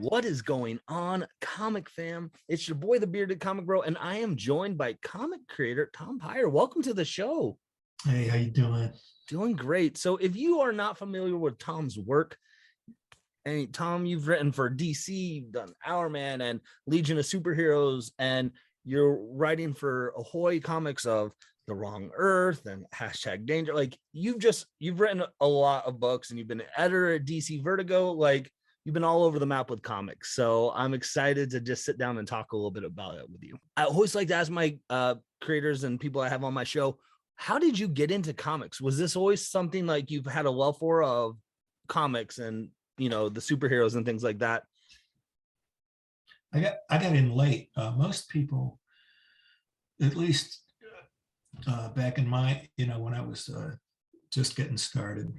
What is going on, comic fam? It's your boy, the bearded comic bro, and I am joined by comic creator Tom Peyer. Welcome to the show. Hey, how you doing? Doing great. So if you are not familiar with Tom's work, and Tom, you've written for DC, you've done Hourman and Legion of Superheroes, and you're writing for Ahoy Comics of The Wrong Earth and Hashtag Danger. Like you've written a lot of books, and you've been an editor at DC Vertigo. Like you've been all over the map with comics. So I'm excited to just sit down and talk a little bit about it with you. I always like to ask my creators and people I have on my show, how did you get into comics? Was this always something like you've had a love for of comics and, you know, the superheroes and things like that? I got in late. Most people, at least back in my, when I was just getting started,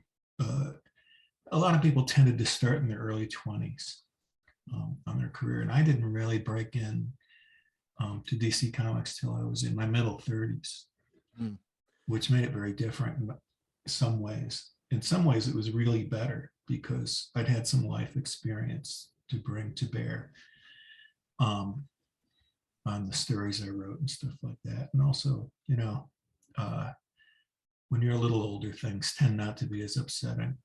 a lot of people tended to start in their early 20s on their career. And I didn't really break in to DC Comics till I was in my middle 30s, which made it very different in some ways. In some ways, it was really better because I'd had some life experience to bring to bear on the stories I wrote and stuff like that. And also, when you're a little older, things tend not to be as upsetting.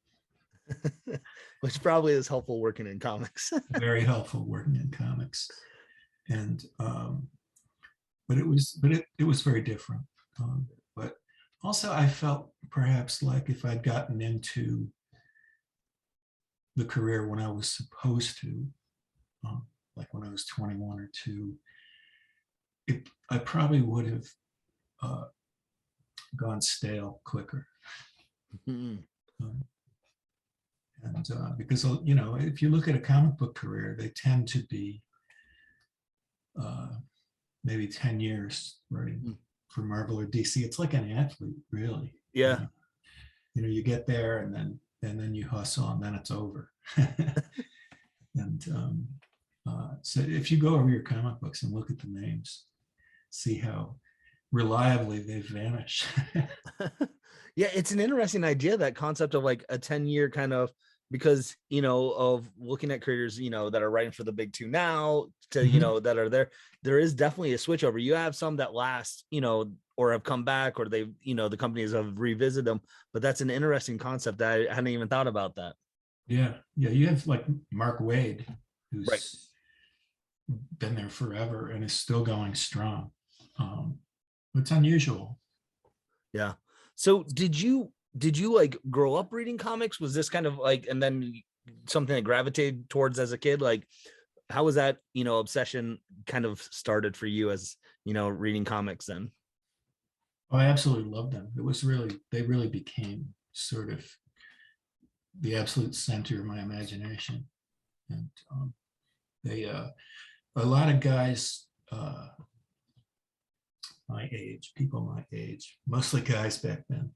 Which probably is helpful working in comics. Very helpful working in comics. And but it was very different. But also I felt perhaps like if I'd gotten into the career when I was supposed to, like when I was 21 or 2, I probably would have gone stale quicker. Mm-hmm. And because, if you look at a comic book career, they tend to be maybe 10 years writing for Marvel or DC. It's like an athlete, really. Yeah. You get there and then you hustle and then it's over. And so if you go over your comic books and look at the names, see how reliably they vanish. Yeah, it's an interesting idea, that concept of like a 10-year kind of, because, of looking at creators, that are writing for the big two now to, that are there is definitely a switch over. You have some that last, or have come back, or they've, the companies have revisited them, but that's an interesting concept that I hadn't even thought about that. Yeah. You have like Mark Waid, who's right. been there forever and is still going strong. It's unusual. Yeah. So did you like grow up reading comics? Was this kind of like, and then something that gravitated towards as a kid? Like, how was that, obsession kind of started for you as, reading comics then? Oh, I absolutely loved them. They really became sort of the absolute center of my imagination. And a lot of guys, people my age, mostly guys back then,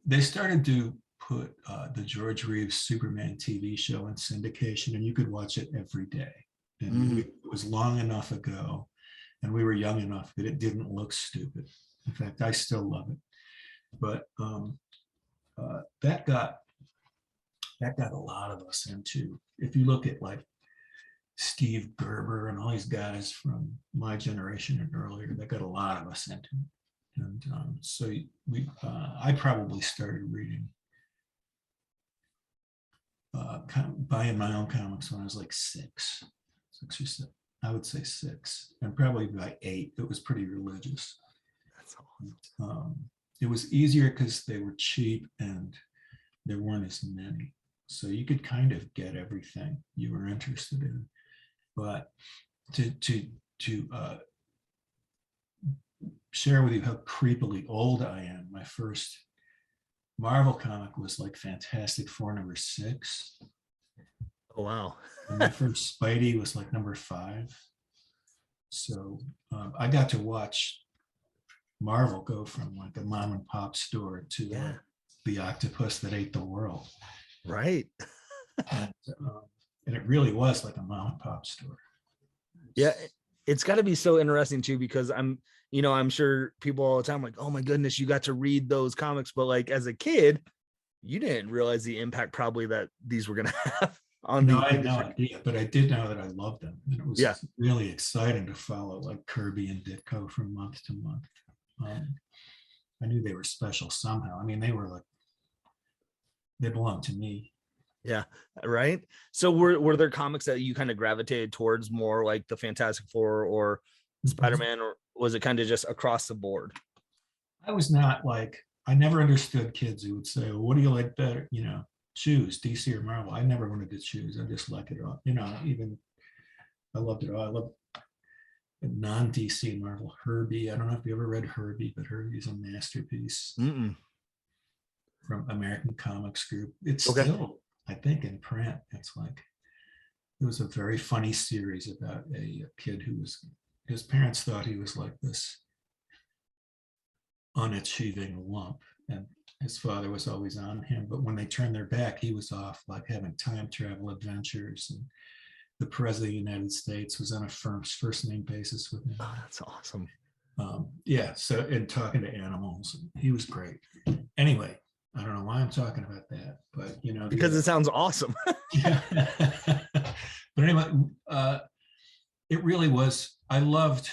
they started to put the George Reeves Superman TV show in syndication, and you could watch it every day. And it was long enough ago, and we were young enough that it didn't look stupid. In fact, I still love it. But that got a lot of us into, if you look at like Steve Gerber and all these guys from my generation and earlier, that got a lot of us into it. And so I probably started reading, buying my own comics when I was like 6 or 7. I would say 6, and probably by 8, it was pretty religious. That's awesome. It was easier because they were cheap and there weren't as many, so you could kind of get everything you were interested in. But to share with you how creepily old I am, my first Marvel comic was like Fantastic Four #6. Oh, wow. And my first Spidey was like #5. So I got to watch Marvel go from like a mom and pop store to the octopus that ate the world. Right. And it really was like a mom and pop store. Yeah, it's got to be so interesting too, because I'm sure people all the time like, oh my goodness, you got to read those comics, but like as a kid, You didn't realize the impact probably that these were going to have on No, the I had no industry. idea, but I did know that I loved them. And it Yeah. was really exciting to follow like Kirby and Ditko from month to month. Um, I knew they were special somehow. I mean, they were like, they belonged to me. Yeah. Right. So were there comics that you kind of gravitated towards more, like the Fantastic Four or Spider-Man, or was it kind of just across the board? I was not like, I never understood kids who would say, well, what do you like better? You know, choose DC or Marvel. I never wanted to choose. I just liked it all. You know, even I loved it all. I loved non-DC Marvel. Herbie. I don't know if you ever read Herbie, but Herbie's a masterpiece Mm-mm. from American Comics Group. It's Okay. still, I think, in print. It's like, it was a very funny series about a kid who was, his parents thought he was like this unachieving lump, and his father was always on him, but when they turned their back, he was off like having time travel adventures, and the president of the United States was on a first name basis with him. Oh, that's awesome. Yeah, so and talking to animals, he was great. Anyway, I don't know why I'm talking about that, but you know, Because it sounds awesome. yeah. But anyway, it really was. I loved,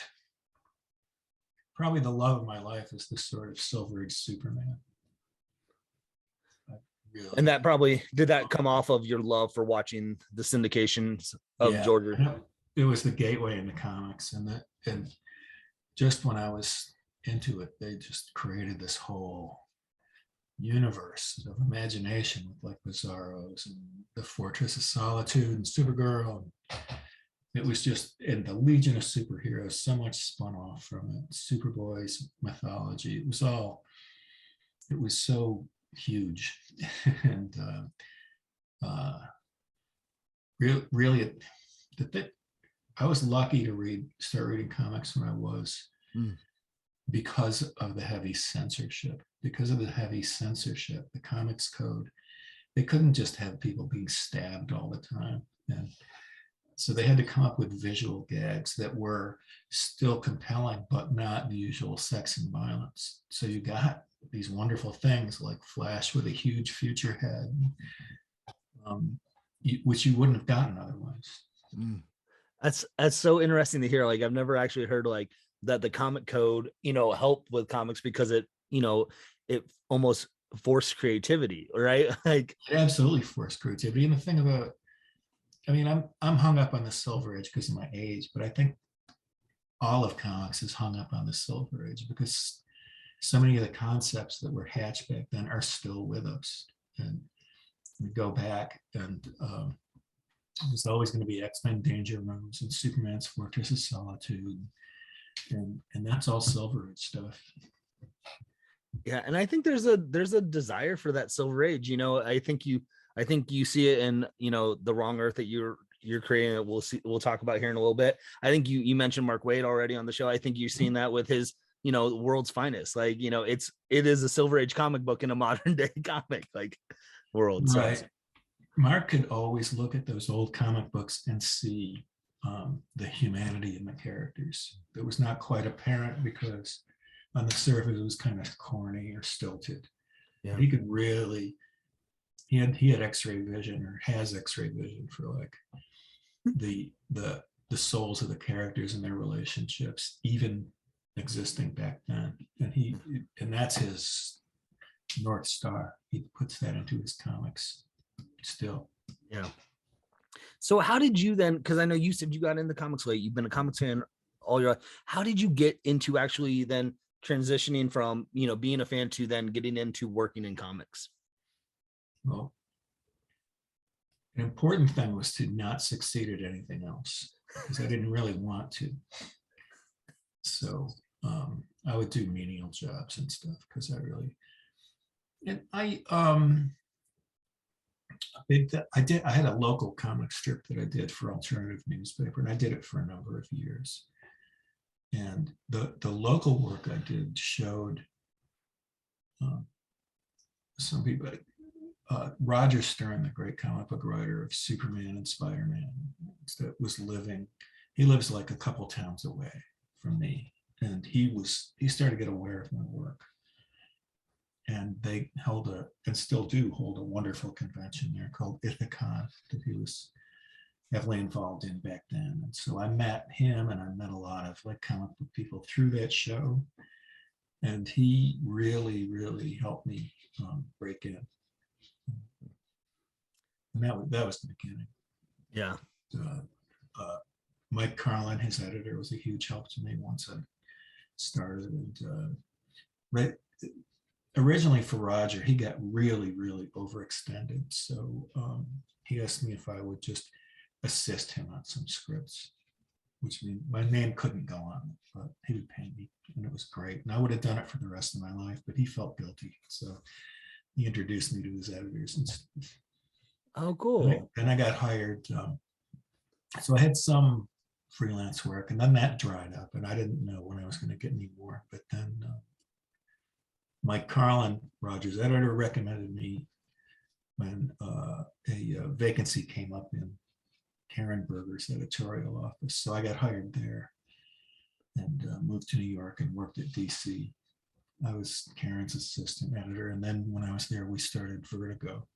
probably the love of my life is this sort of Silver Age Superman. Really, And that probably did that come off of your love for watching the syndications of yeah, Georgia? it was the gateway into comics, and just when I was into it, they just created this whole universe of imagination with like Bizarros and the Fortress of Solitude and Supergirl. It was just, and the Legion of Superheroes, so much spun off from it. Superboy's mythology. It was all, it was so huge. And really, I was lucky to start reading comics when I was, because of the heavy censorship. Because of the heavy censorship, the Comics Code, they couldn't just have people being stabbed all the time. And so they had to come up with visual gags that were still compelling, but not the usual sex and violence. So you got these wonderful things like Flash with a huge future head, which you wouldn't have gotten otherwise. That's so interesting to hear. Like, I've never actually heard like that the comic code, helped with comics because it almost forced creativity, right? Like, It absolutely forced creativity. And the thing about, I mean, I'm hung up on the Silver Age because of my age, but I think all of comics is hung up on the Silver Age because so many of the concepts that were hatched back then are still with us. And we go back, and there's always going to be X-Men Danger Rooms and Superman's Fortress of Solitude, and that's all Silver Age stuff. yeah, and I think there's a desire for that Silver Age. I think you see it in the Wrong Earth that you're creating. We'll talk about here in a little bit. I think you mentioned Mark Waid already on the show. I think you've seen that with his World's Finest. Like, it is a Silver Age comic book in a modern day comic like world. So right. Mark could always look at those old comic books and see the humanity in the characters. That was not quite apparent because on the surface it was kind of corny or stilted. Yeah. He could really, he had X-ray vision, or has X-ray vision, for like the souls of the characters and their relationships, even existing back then. And that's his North Star. He puts that into his comics still. Yeah. So how did you then, because I know you said you got into comics late, you've been a comics fan all your life. How did you get into actually then transitioning from being a fan to then getting into working in comics? Well, an important thing was to not succeed at anything else, because I didn't really want to. So I would do menial jobs and stuff because I had a local comic strip that I did for alternative newspaper, and I did it for a number of years. And the local work I did showed some people, Roger Stern, the great comic book writer of Superman and Spider-Man, that was he lives like a couple towns away from me. And he started to get aware of my work. and they held and still do hold a wonderful convention there called Ithacon that he was heavily involved in back then. And so I met him, and I met a lot of like comic book people through that show. And he really, really helped me break in. And that was the beginning. Yeah. Mike Carlin, his editor, was a huge help to me once I started. And originally for Roger, he got really, really overextended. So he asked me if I would just assist him on some scripts, which means my name couldn't go on it, but he would pay me, and it was great. And I would have done it for the rest of my life, but he felt guilty. So he introduced me to his editors and stuff. Oh, cool. And I got hired. So I had some freelance work, and then that dried up, and I didn't know when I was going to get any more. But then Mike Carlin, Roger's editor, recommended me when a vacancy came up in Karen Berger's editorial office. So I got hired there and moved to New York and worked at DC. I was Karen's assistant editor. And then when I was there, we started Vertigo.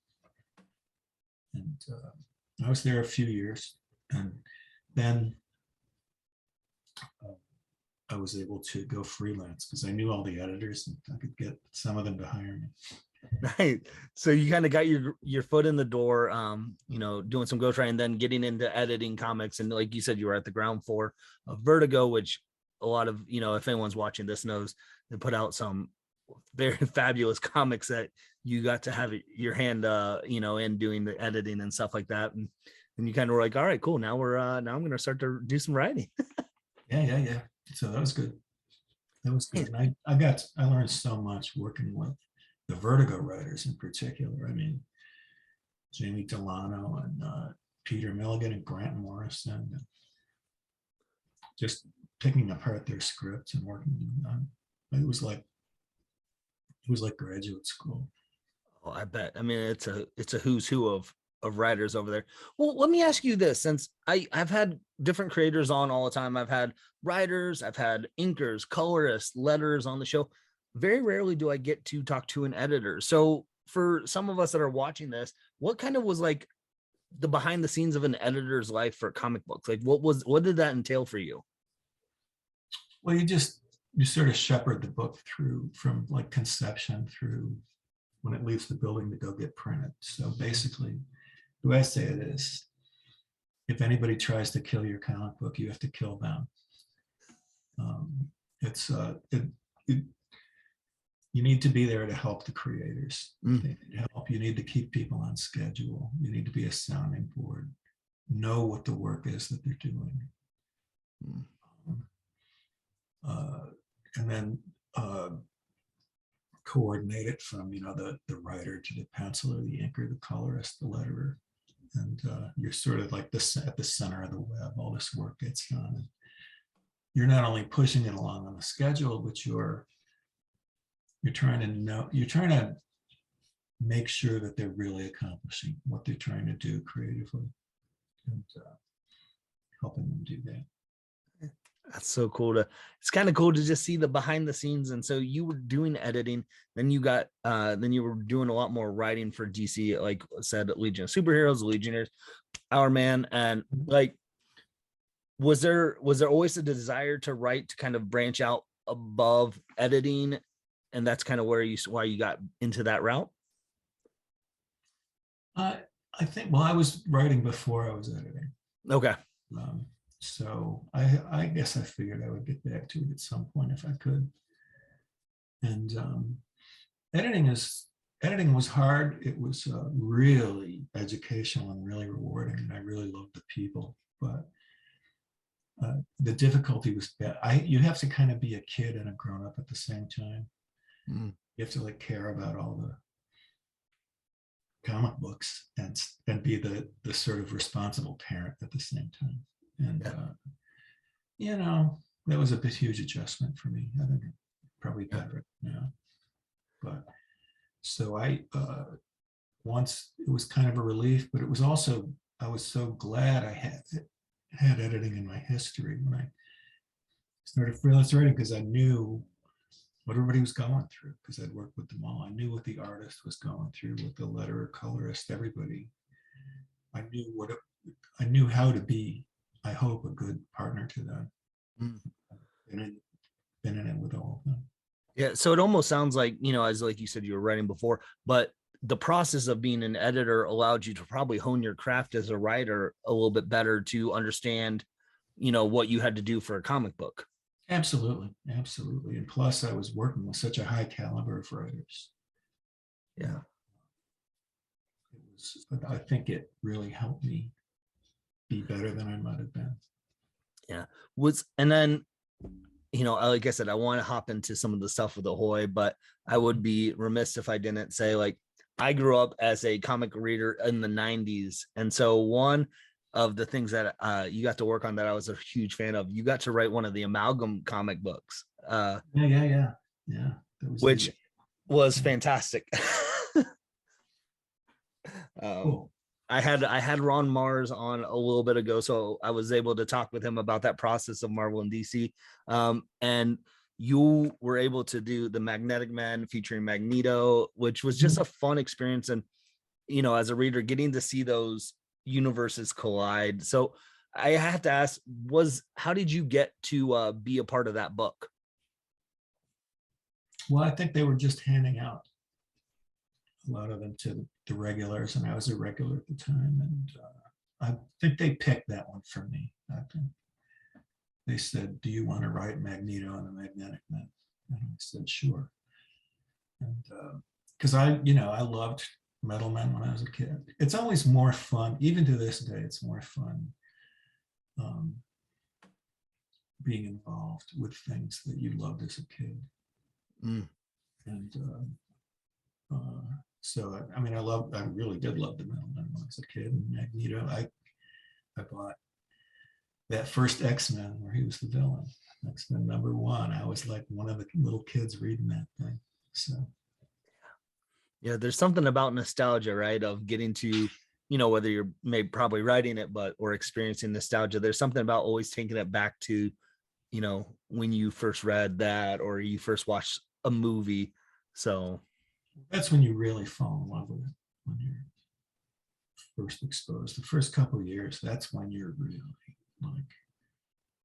And I was there a few years. And then I was able to go freelance because I knew all the editors and I could get some of them to hire me. Right. So you kind of got your foot in the door, doing some ghostwriting and then getting into editing comics. And like you said, you were at the ground floor of Vertigo, which a lot of, if anyone's watching this knows, they put out some very fabulous comics that you got to have your hand, in doing the editing and stuff like that. And you kind of were like, all right, cool. Now I'm going to start to do some writing. Yeah. So that was good. And I learned so much working with the Vertigo writers in particular. I mean, Jamie Delano and Peter Milligan and Grant Morrison, and just picking apart their scripts and working on it was like graduate school. Oh, I bet. I mean, it's a who's who of writers over there. Well, let me ask you this, since I've had different creators on all the time. I've had writers, I've had inkers, colorists, letters on the show. Very rarely do I get to talk to an editor. So for some of us that are watching this, what kind of was like the behind the scenes of an editor's life for comic books? Like what did that entail for you? Well, you sort of shepherd the book through from like conception through when it leaves the building to go get printed. So basically, the way I say it is, if anybody tries to kill your comic book, you have to kill them. You need to be there to help the creators. You need to keep people on schedule. You need to be a sounding board. Know what the work is that they're doing. And then coordinate it from the writer to the penciler, the inker, the colorist, the letterer. And you're sort of like at the center of the web. All this work gets done. And you're not only pushing it along on the schedule, but you're trying to make sure that they're really accomplishing what they're trying to do creatively, and helping them do that. That's so cool it's kind of cool to just see the behind the scenes. And so you were doing editing, then you were doing a lot more writing for DC, like I said, Legion of Superheroes, Legionnaires, Hourman, and like, was there always a desire to write, to kind of branch out above editing? And that's kind of why you got into that route? I think, well, I was writing before I was editing. Okay. So I guess I figured I would get back to it at some point if I could. And editing was hard. It was really educational and really rewarding, and I really loved the people. But the difficulty was bad. You have to kind of be a kid and a grown-up at the same time. You have to like care about all the comic books and be the sort of responsible parent at the same time. And that was a huge adjustment for me. I think probably better now. But so once it was kind of a relief, but it was also, I was so glad I had editing in my history when I started freelance writing, because I knew what everybody was going through, because I'd worked with them all. I knew what the artist was going through, what the letterer, colorist, everybody. I knew how to be, I hope, a good partner to them. Mm. Been in it with all of them. Yeah, so it almost sounds like, as like you said, you were writing before, but the process of being an editor allowed you to probably hone your craft as a writer a little bit better to understand, what you had to do for a comic book. Absolutely, absolutely. And plus, I was working with such a high caliber of writers. Yeah. I think it really helped me be better than I might have been. Yeah. And then, like I said, I want to hop into some of the stuff with Ahoy, but I would be remiss if I didn't say, like, I grew up as a comic reader in the 90s. And so one of the things that you got to work on that I was a huge fan of, you got to write one of the Amalgam comic books. Yeah. That was which was fantastic. Cool. I had Ron Mars on a little bit ago, so I was able to talk with him about that process of Marvel and DC. And you were able to do the Magnetic Man featuring Magneto, which was just a fun experience. And as a reader, getting to see those universes collide. So I have to ask, how did you get to be a part of that book? Well, I think they were just handing out a lot of them to the regulars, and I was a regular at the time. And I think they picked that one for me. I think they said, "Do you want to write Magneto and the Magnetic Man?" And I said, "Sure." And because I loved Metal Men when I was a kid. It's always more fun, even to this day. It's more fun being involved with things that you loved as a kid. Mm. And so I really did love the Metal Men when I was a kid. And Magneto, I bought that first X-Men where he was the villain. X-Men #1. I was like one of the little kids reading that thing. So yeah, there's something about nostalgia, right? Of getting to, whether you're maybe probably writing it, or experiencing nostalgia. There's something about always taking it back to, when you first read that or you first watched a movie. So that's when you really fall in love with it, when you're first exposed. The first couple of years, that's when you're really like,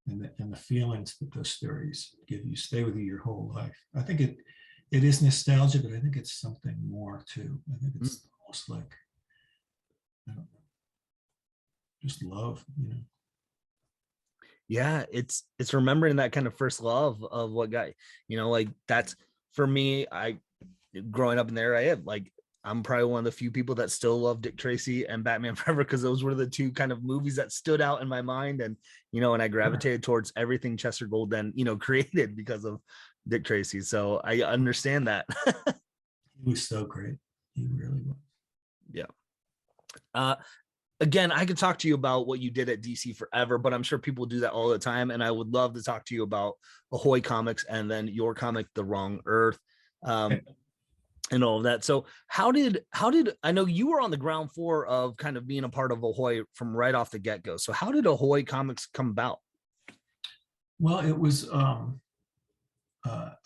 and the feelings that those stories give you stay with you your whole life. I think it is nostalgia, but I think it's something more too. I think it's almost like, I don't know, just love, yeah, it's remembering that kind of first love of what got, like that's for me. Growing up in the area, like I'm probably one of the few people that still love Dick Tracy and Batman Forever, because those were the two kind of movies that stood out in my mind. And, and I gravitated towards everything Chester Golden, created because of Dick Tracy. So I understand that. He was so great. He really was. Yeah. Again, I could talk to you about what you did at DC forever, but I'm sure people do that all the time. And I would love to talk to you about Ahoy Comics and then your comic, The Wrong Earth. And all of that. So how did I know you were on the ground floor of kind of being a part of Ahoy from right off the get-go? So how did Ahoy Comics come about? Well, it was I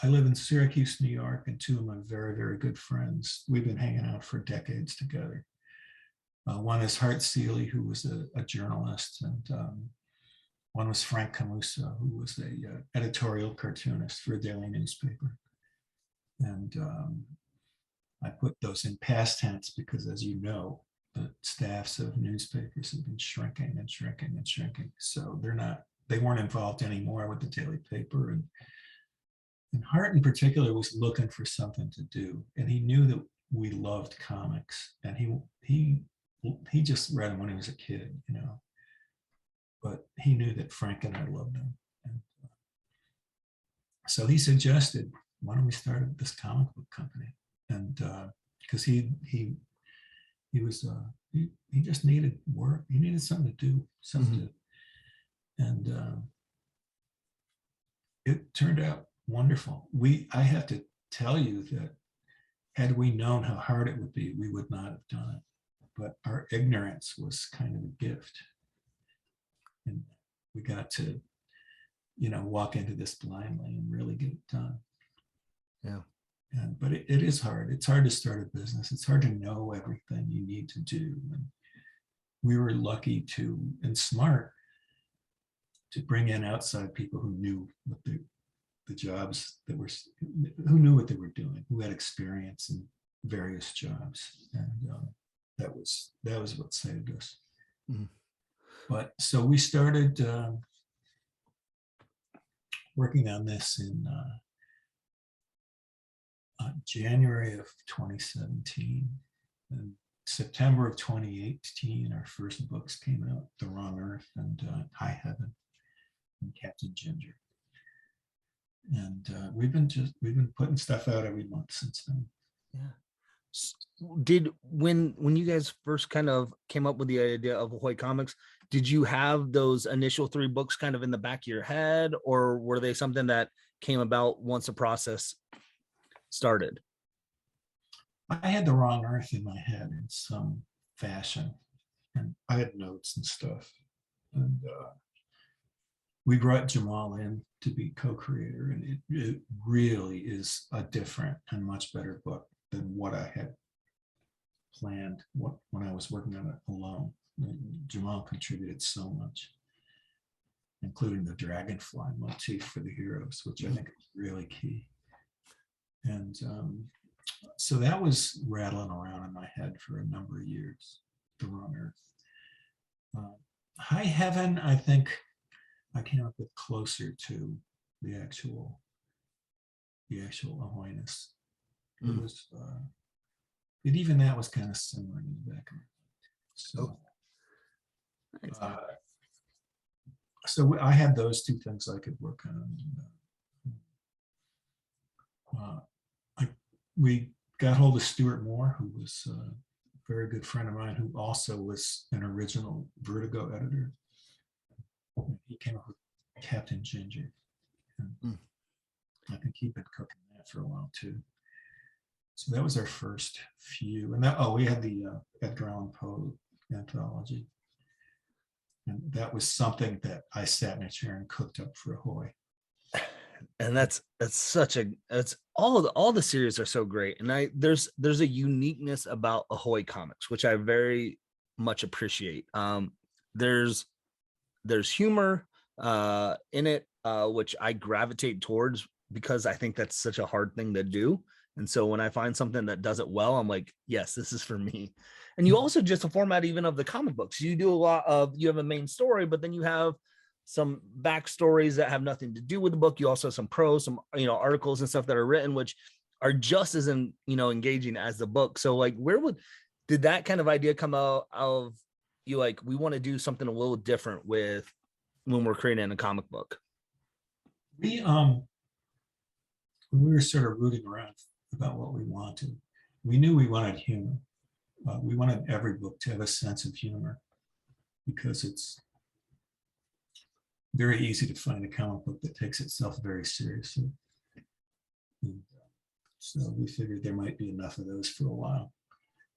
live in Syracuse, New York, and two of my very, very good friends, we've been hanging out for decades together. One is Hart Seeley, who was a journalist, and one was Frank Camusa, who was a editorial cartoonist for a daily newspaper. And I put those in past tense because, as you know, the staffs of newspapers have been shrinking and shrinking and shrinking. So they weren't involved anymore with the daily paper. And Hart in particular was looking for something to do. And he knew that we loved comics. And he just read them when he was a kid, But he knew that Frank and I loved them. And so he suggested, why don't we start this comic book company? And because he just needed work. He needed something to do, and it turned out wonderful. I have to tell you that had we known how hard it would be, we would not have done it. But our ignorance was kind of a gift, and we got to, walk into this blindly and really get it done. Yeah. But it is hard. It's hard to start a business. It's hard to know everything you need to do. And we were lucky to, and smart, to bring in outside people who knew what the jobs that were, who knew what they were doing, who had experience in various jobs. And that was what saved us. Mhm. But so we started working on this in January of 2017. And September of 2018, our first books came out, The Wrong Earth and High Heaven and Captain Ginger. And we've been putting stuff out every month since then. Yeah. Did when you guys first kind of came up with the idea of Ahoy Comics, did you have those initial 3 books kind of in the back of your head, or were they something that came about once the process started? I had The Wrong Earth in my head in some fashion, and I had notes and stuff. And we brought Jamal in to be co-creator, and it really is a different and much better book than what I had planned when I was working on it alone. Jamal contributed so much, including the dragonfly motif for the heroes, which I think is really key. And so that was rattling around in my head for a number of years, The Wrong Earth. High Heaven, I think I came up with closer to the actual Ahoyness. It was, but even that was kind of similar in the back of it. So, so I had those 2 things I could work on. We got hold of Stuart Moore, who was a very good friend of mine, who also was an original Vertigo editor. He came up with Captain Ginger. And I think he'd been cooking that for a while too. So that was our first few. And we had the Edgar Allan Poe anthology. And that was something that I sat in a chair and cooked up for Ahoy. And that's all the series are so great. And there's a uniqueness about Ahoy Comics, which I very much appreciate. There's humor in it, which I gravitate towards because I think that's such a hard thing to do. And so when I find something that does it well, I'm like, yes, this is for me. And you also, just the format even of the comic books, you do a lot of, you have a main story, but then you have some backstories that have nothing to do with the book. You also have some prose, some, articles and stuff that are written, which are just as engaging as the book. So like, did that kind of idea come out of you? Like, we want to do something a little different with when we're creating a comic book. When we were sort of rooting around about what we wanted, we knew we wanted humor. We wanted every book to have a sense of humor, because it's very easy to find a comic book that takes itself very seriously. And so we figured there might be enough of those for a while.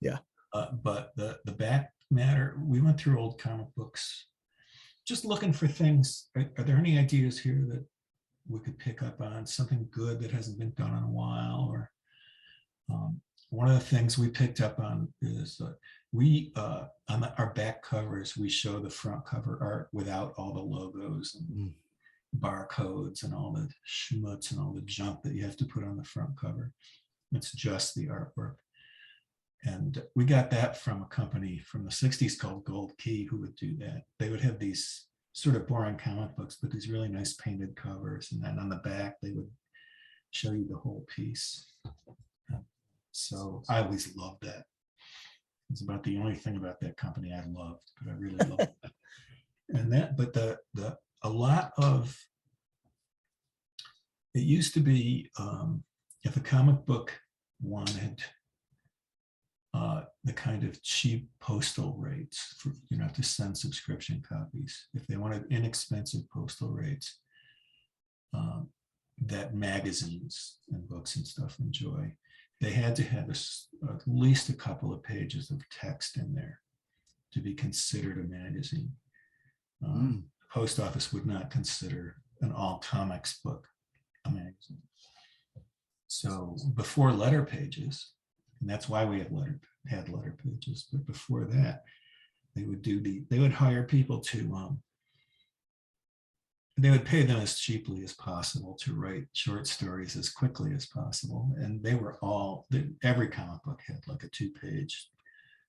Yeah. But the back matter, we went through old comic books, just looking for things. Are there any ideas here that we could pick up on, something good that hasn't been done in a while? Or one of the things we picked up on is on our back covers, we show the front cover art without all the logos and barcodes and all the schmutz and all the junk that you have to put on the front cover. It's just the artwork. And we got that from a company from the 60s called Gold Key, who would do that. They would have these sort of boring comic books, but these really nice painted covers. And then on the back, they would show you the whole piece. So I always loved that. It's about the only thing about that company I loved, but I really loved that. And that, but a lot of, it used to be, if a comic book wanted the kind of cheap postal rates for, to send subscription copies, if they wanted inexpensive postal rates that magazines and books and stuff enjoy, they had to have at least a couple of pages of text in there to be considered a magazine. The post office would not consider an all comics book a magazine. So before letter pages, and that's why we had letter pages, but before that, they would hire people to they would pay them as cheaply as possible to write short stories as quickly as possible. And they were every comic book had like a 2-page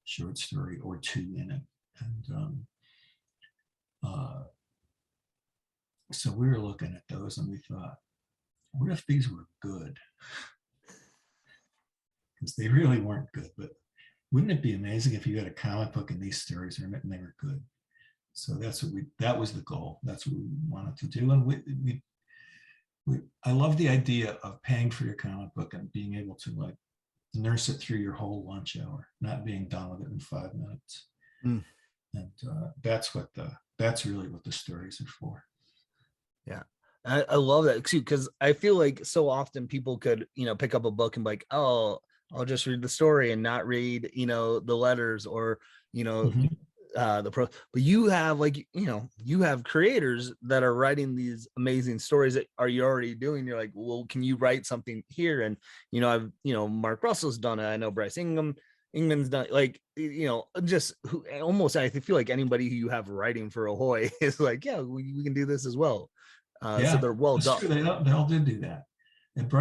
short story or 2 in it. And so we were looking at those and we thought, what if these were good? Because they really weren't good, but wouldn't it be amazing if you had a comic book and these stories are in it and they were good? So that was the goal. That's what we wanted to do. And I love the idea of paying for your comic book and being able to like nurse it through your whole lunch hour, not being done with it in 5 minutes. Mm. And that's really what the stories are for. Yeah. I love that too, because I feel like so often people could, pick up a book and be like, oh, I'll just read the story and not read, the letters or, Mhm. but you have you have creators that are writing these amazing stories that are you already doing. You're like, well, can you write something here? And I've Mark Russell's done it. I know Bryce Ingman's done, like, just almost, I feel like anybody who you have writing for Ahoy is like, yeah, we can do this as well. So they're well that's done. true. They all did do that. And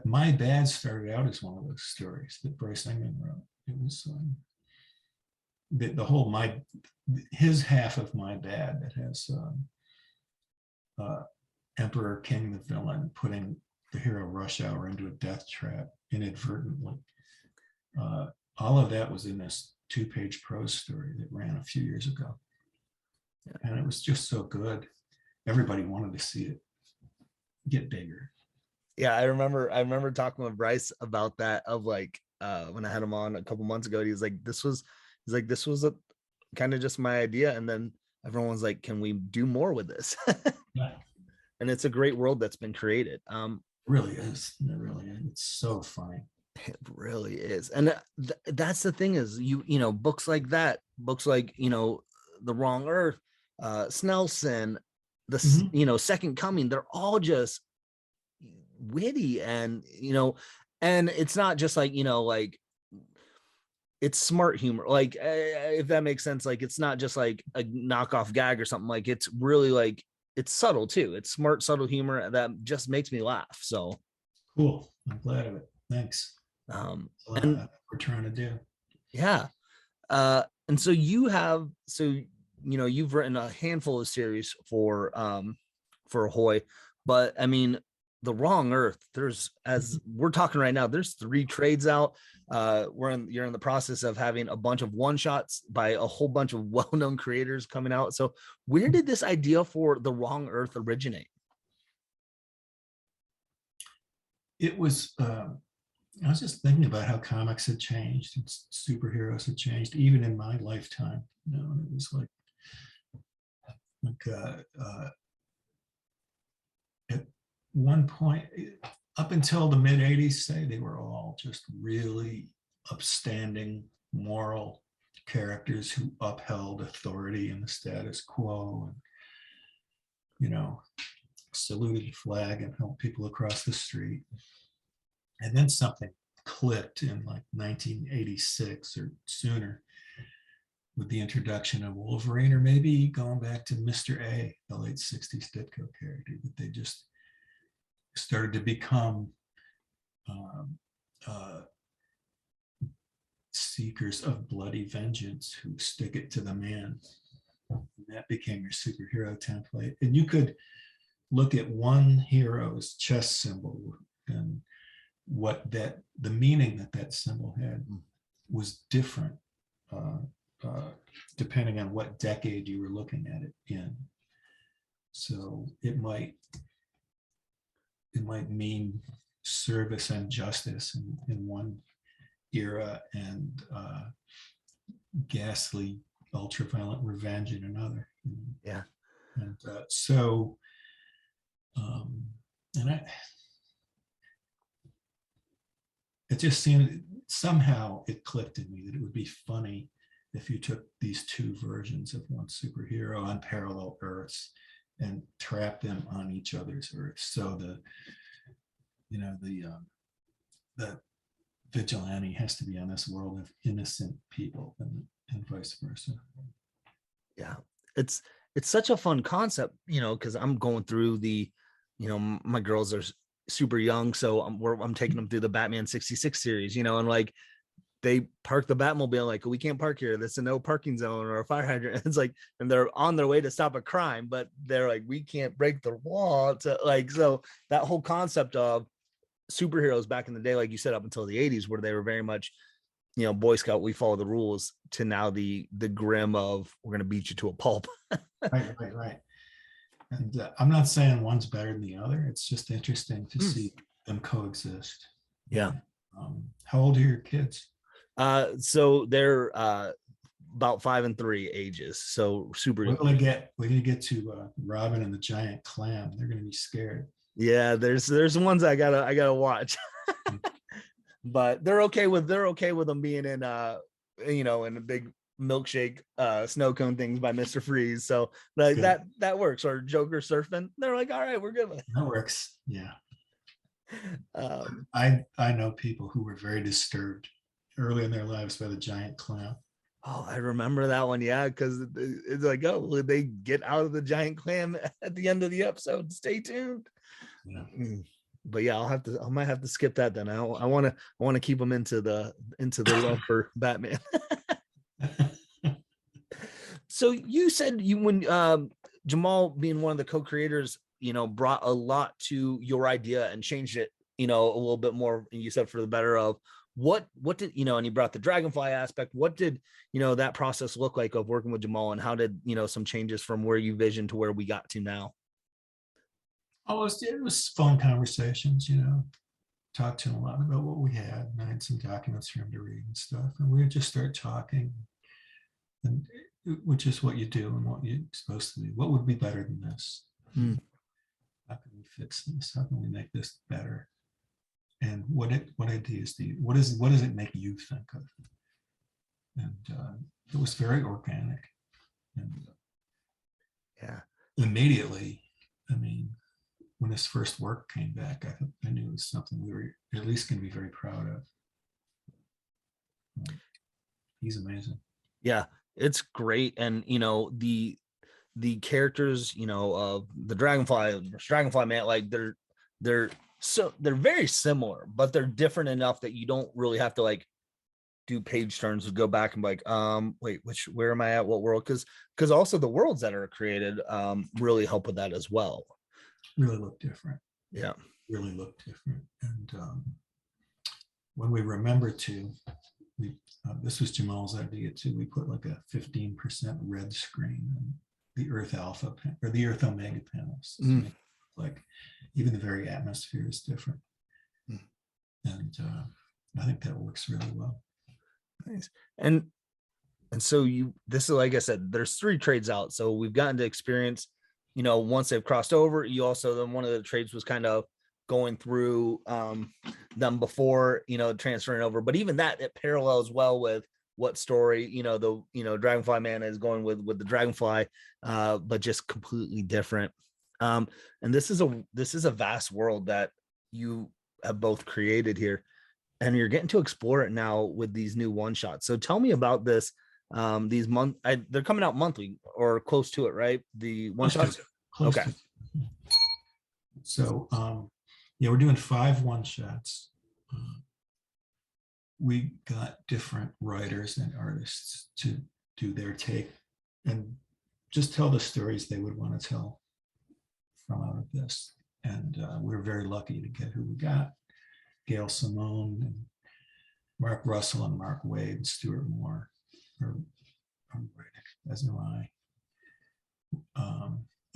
My Bad started out as one of those stories that Bryce Ingman wrote. It was the whole his half of My Bad that has Emperor King the villain putting the hero Rush Hour into a death trap inadvertently. All of that was in this 2-page prose story that ran a few years ago. Yeah. And it was just so good. Everybody wanted to see it get bigger. Yeah, I remember talking with Bryce about that, of like when I had him on a couple months ago. He's like, this was a kind of just my idea, and then everyone was like, can we do more with this? Yeah. And it's a great world that's been created. It really is. It really is. It's so funny. It really is. And that's the thing is, books like that, books like, The Wrong Earth, Snelson, Second Coming, they're all just witty. And and it's not just like, like, it's smart humor, like, if that makes sense. Like, it's not just like a knockoff gag or something. Like, it's really like, it's subtle too. It's smart, subtle humor that just makes me laugh. So cool. I'm glad of it. Thanks. and we're trying to do. Yeah. And so you've written a handful of series for Ahoy, but I mean, The Wrong Earth, there's, as we're talking right now, there's 3 trades out. You're in the process of having a bunch of one-shots by a whole bunch of well-known creators coming out. So where did this idea for The Wrong Earth originate? It was I was just thinking about how comics had changed and superheroes had changed, even in my lifetime. And it was like at one point, up until the mid 80s, say, they were all just really upstanding, moral characters who upheld authority and the status quo, and saluted the flag and helped people across the street. And then something clicked in like 1986 or sooner with the introduction of Wolverine, or maybe going back to Mr. A, the late 60s Ditko character, that they just started to become seekers of bloody vengeance who stick it to the man. And that became your superhero template. And you could look at one hero's chest symbol and the meaning that symbol had was different depending on what decade you were looking at it in. So it might mean service and justice in one era, and ghastly ultraviolet revenge in another. Yeah. And it just seemed, somehow it clicked in me that it would be funny if you took these 2 versions of one superhero on parallel Earths and trapped them on each other's Earths. So the the vigilante has to be on this world of innocent people, and vice versa. Yeah, it's such a fun concept, because I'm going through my girls are super young, so I'm taking them through the Batman 66 series, and like they park the Batmobile, like, we can't park here, that's a no parking zone or a fire hydrant. It's like, and they're on their way to stop a crime, but they're like, we can't break the law to, like, so that whole concept of superheroes back in the day, like you said, up until the 80s, where they were very much, Boy Scout, we follow the rules, to now the grim of, we're going to beat you to a pulp. Right. And I'm not saying one's better than the other. It's just interesting to see them coexist. Yeah. How old are your kids? So they're about 5 and 3 ages, so super young. When you get to Robin and the giant clam, they're going to be scared. Yeah, there's ones I gotta watch. But they're okay with them being in in a big milkshake snow cone things by Mr. Freeze. So like that works. Or Joker surfing. They're like, all right, we're good with it. That works. Yeah. I know people who were very disturbed early in their lives by the giant clam. Oh, I remember that one. Yeah, because it's like, oh, will they get out of the giant clam at the end of the episode? Stay tuned. Yeah. But yeah, I might have to skip that then. I want to keep them into the love for Batman. So you said when Jamal, being one of the co-creators, brought a lot to your idea and changed it, a little bit more, you said, for the better of what did, and he brought the Dragonfly aspect. What did, that process look like of working with Jamal, and how did, some changes from where you visioned to where we got to now? Oh, it was phone conversations, talked to him a lot about what we had, and I had some documents for him to read and stuff. And we would just start talking, and which is what you do and what you're supposed to do. What would be better than this? How can we fix this? How can we make this better? And what ideas what does it make you think of? And it was very organic. And yeah, immediately, I mean, when his first work came back, I knew it was something we were at least going to be very proud of. He's amazing. Yeah, it's great. And the characters, of the Dragonfly Man, like they're very similar, but they're different enough that you don't really have to like do page turns to go back and be like, wait, where am I at, what world? Because also the worlds that are created really help with that as well. Really look different. Yeah, really look different. And when we remember to, this was Jamal's idea too. We put like a 15% red screen on the Earth Alpha or the Earth Omega panels. Like even the very atmosphere is different. And I think that works really well. Nice. And so this is, like I said, there's 3 trades out. So we've gotten to experience, once they've crossed over. You also, then one of the trades was kind of going through them before, transferring over. But even that, it parallels well with what story, the Dragonfly Man is going with the Dragonfly, but just completely different. And this is a vast world that you have both created here, and you're getting to explore it now with these new one-shots. So tell me about this. These they're coming out monthly or close to it, right? The one-shots. Okay. So we're doing 5 one-shots. We got different writers and artists to do their take and just tell the stories they would want to tell from out of this. And we're very lucky to get who we got. Gail Simone and Mark Russell and Mark Wade and Stuart Moore are writing, as am I.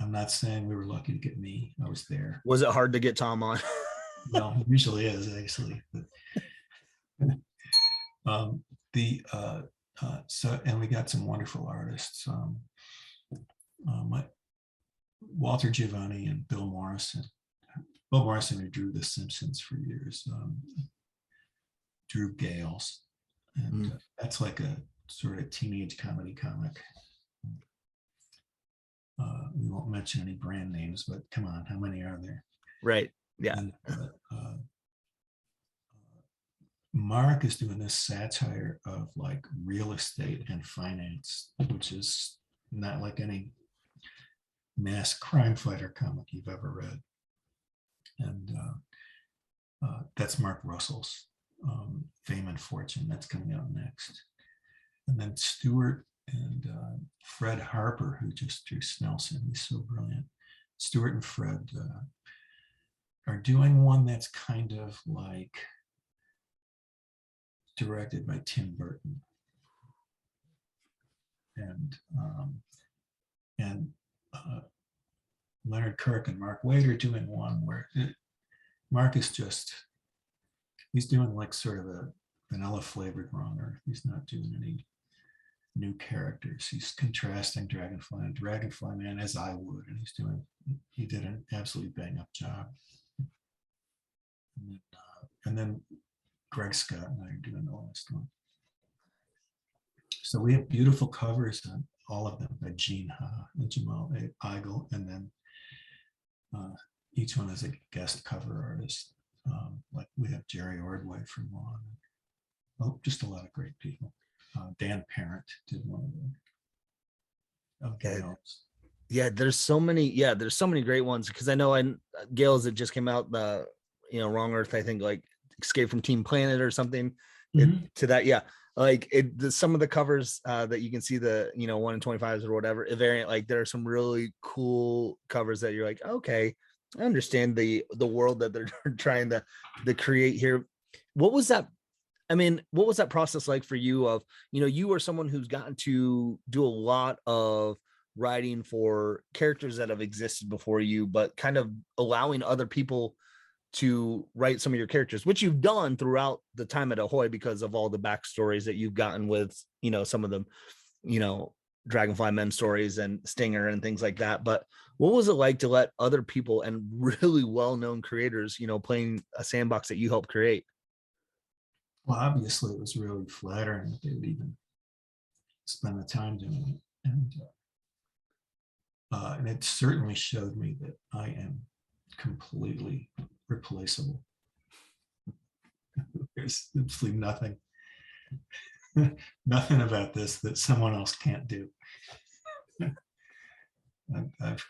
I'm not saying we were lucky to get me. I was there. Was it hard to get Tom on? Well, it usually is, actually. And we got some wonderful artists. Walter Giovanni and Bill Morrison. Bill Morrison, who drew The Simpsons for years, drew Gales. And that's like a sort of teenage comedy comic. We won't mention any brand names, but come on, how many are there? Right. Yeah. And, Mark is doing this satire of like real estate and finance, which is not like any mass crime fighter comic you've ever read. And that's Mark Russell's Fame and Fortune. That's coming out next. And then Stuart and Fred Harper, who just drew Snelson. He's so brilliant. Stuart and Fred are doing one that's kind of like directed by Tim Burton. And Leonard Kirk and Mark Waid are doing one where Mark is just, he's doing like sort of a vanilla flavored Wrong Earth. He's not doing any new characters. He's contrasting Dragonfly and Dragonfly Man as I would, and he did an absolutely bang up job. And then Greg Scott and I are doing the last one. So we have beautiful covers on all of them by Gene Ha and Jamal Eigel, and then each one is a guest cover artist. Like we have Jerry Ordway from Lawn. Oh, just a lot of great people. Dan Parent did one of them. There's so many great ones, because I know Gale's that just came out, the Wrong Earth, I think like Escape from Team Planet or something. To that, like some of the covers that you can see, the 1 in 25s or whatever variant, like there are some really cool covers that you're like, okay, I understand the world that they're trying to create here. What was that process like for you of, you are someone who's gotten to do a lot of writing for characters that have existed before you, but kind of allowing other people to write some of your characters, which you've done throughout the time at Ahoy because of all the backstories that you've gotten with, some of them, Dragonfly Men stories and Stinger and things like that. But what was it like to let other people and really well-known creators, playing a sandbox that you helped create? Well, obviously it was really flattering that they would even spend the time doing it. And it certainly showed me that I am completely replaceable. There's absolutely nothing about this that someone else can't do.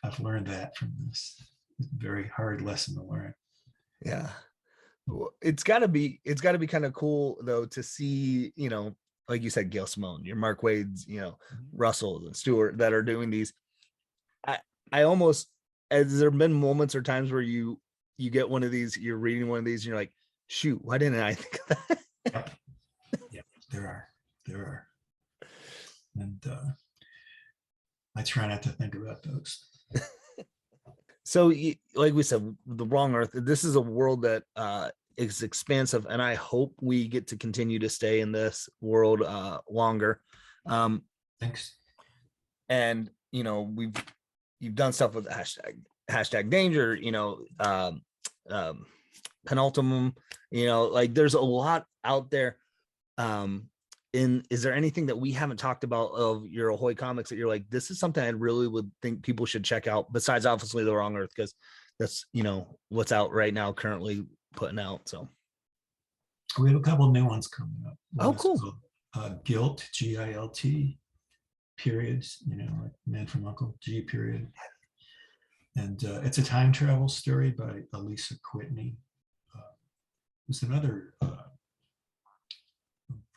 I've learned that from this. It's a very hard lesson to learn. Yeah. It's got to be kind of cool though to see, like you said, Gail Simone, your Mark Waid's, Russell and Stewart that are doing these. I almost, has there been moments or times where you get one of these, you're reading one of these and you're like, shoot, why didn't I think of that? Yep, there are. And I try not to think about those. So like we said, the Wrong Earth, this is a world that is expansive, and I hope we get to continue to stay in this world longer. Thanks. And you've done stuff with hashtag danger, Penultiman, like there's a lot out there. Is there anything that we haven't talked about of your Ahoy comics that you're like, this is something I really would think people should check out, besides obviously the Wrong Earth, because that's what's out right now, currently putting out? So we have a couple of new ones coming up. One cool. Guilt, Gilt, periods, like Man from Uncle, G period. And it's a time travel story by Elisa Quitney. There's another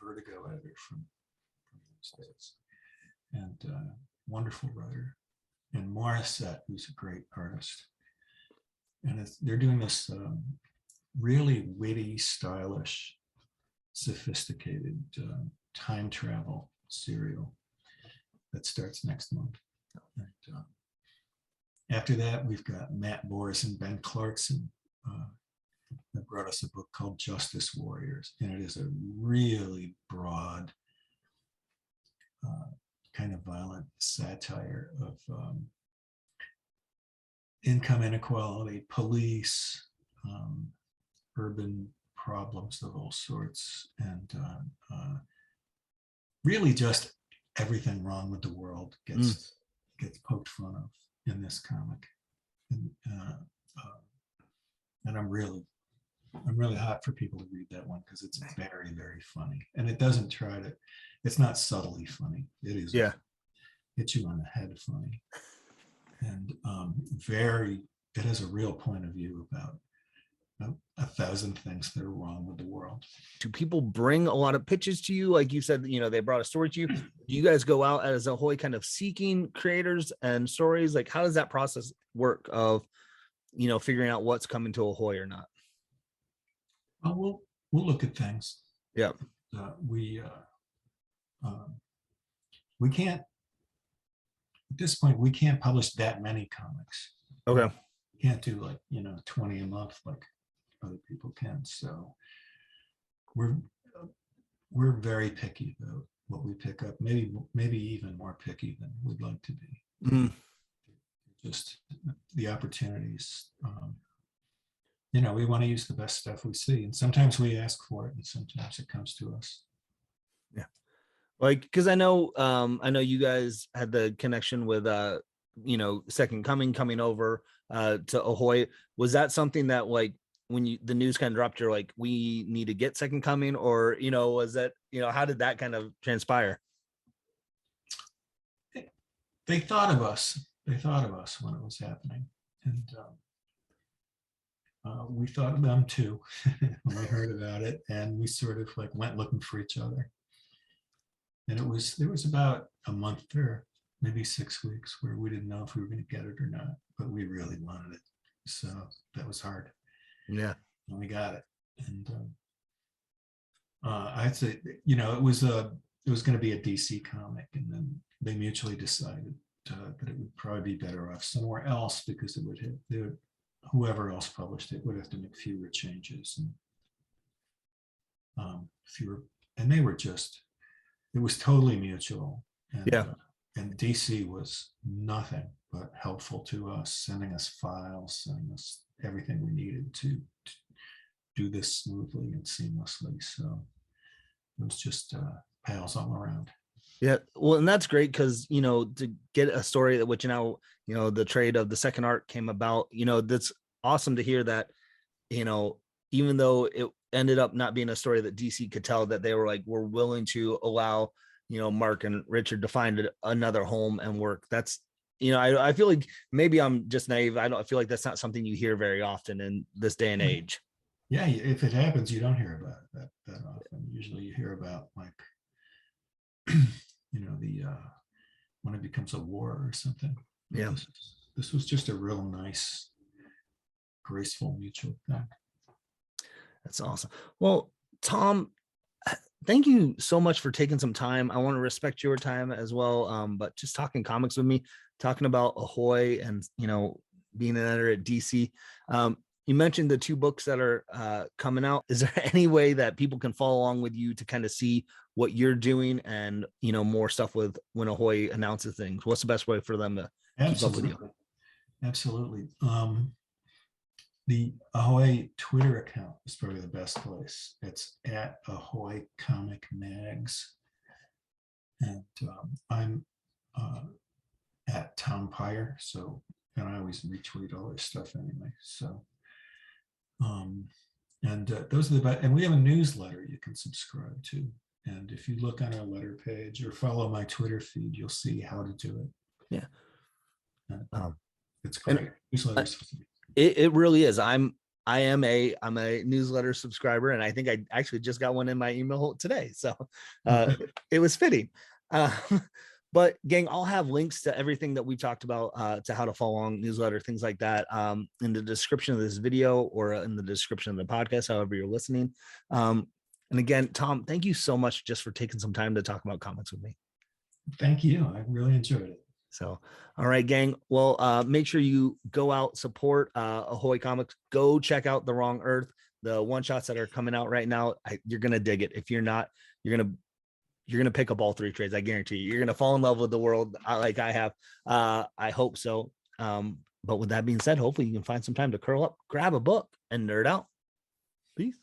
Vertigo editor from the United States, and wonderful writer, and Morissette, who's a great artist. And they're doing this really witty, stylish, sophisticated time travel serial that starts next month. And after that, we've got Matt Boris and Ben Clarkson that brought us a book called Justice Warriors, and it is a really broad, kind of violent satire of income inequality, police, urban problems of all sorts, and really just everything wrong with the world gets poked fun of in this comic. And I'm really I'm really hot for people to read that one because it's very, very funny. And it doesn't try to, it's not subtly funny. It is Yeah. hit you on the head funny. And it has a real point of view about 1,000 things that are wrong with the world. Do people bring a lot of pitches to you? Like you said, they brought a story to you. Do you guys go out as Ahoy kind of seeking creators and stories? Like, how does that process work of, figuring out what's coming to Ahoy or not? Well, we'll look at things. Yeah. We can't, at this point, we can't publish that many comics. Okay. We can't do 20 a month like other people can. So we're very picky about what we pick up. Maybe even more picky than we'd like to be. Mm. Just the opportunities. We want to use the best stuff we see, and sometimes we ask for it, and sometimes it comes to us. Yeah, because I know you guys had the connection with Second Coming over to Ahoy. Was that something that when the news kind of dropped, you're like, we need to get Second Coming, or was that how did that kind of transpire? They thought of us. They thought of us when it was happening, and we thought of them too when we heard about it, and we sort of went looking for each other. And there was about a month or maybe 6 weeks where we didn't know if we were going to get it or not, but we really wanted it, so that was hard. Yeah, and we got it. And I'd say it was going to be a DC comic, and then they mutually decided that it would probably be better off somewhere else because whoever else published it would have to make fewer changes and they were just, it was totally mutual. And, yeah. And DC was nothing but helpful to us, sending us files, sending us everything we needed to do this smoothly and seamlessly. So it was just pals all around. Yeah, well, and that's great because to get a story that which the trade of the second arc came about, that's awesome to hear that, even though it ended up not being a story that DC could tell, that they were willing to allow Mark and Richard to find another home and work. That's I feel like maybe I'm just naive. I feel like that's not something you hear very often in this day and age. Yeah, if it happens, you don't hear about it that often. Usually you hear about when it becomes a war or something. Yeah, this was just a real nice, graceful mutual thing. That's awesome. Well, Tom, thank you so much for taking some time. I want to respect your time as well. But just talking comics with me, talking about Ahoy and being an editor at DC. You mentioned the 2 books that are coming out. Is there any way that people can follow along with you to kind of see what you're doing and more stuff with when Ahoy announces things? What's the best way for them to keep up with you? Absolutely. The Ahoy Twitter account is probably the best place. It's at Ahoy Comic Mags, and I'm at Tom Peyer. So, and I always retweet all this stuff anyway. So. Those are the best, and we have a newsletter you can subscribe to. And if you look on our letter page or follow my Twitter feed, you'll see how to do it. Yeah. It's great. Newsletters. It really is. I'm a newsletter subscriber, and I think I actually just got one in my email today. So it was fitting. But gang, I'll have links to everything that we've talked about, to how to follow along, newsletter, things like that, in the description of this video or in the description of the podcast, however you're listening. And again, Tom, thank you so much just for taking some time to talk about comics with me. Thank you. I really enjoyed it. So, all right, gang. Well, make sure you go out, support Ahoy Comics. Go check out The Wrong Earth, the one-shots that are coming out right now. You're going to dig it. If you're not, you're going to pick up all 3 trades. I guarantee you. You're going to fall in love with the world like I have. I hope so. But with that being said, hopefully you can find some time to curl up, grab a book, and nerd out. Peace.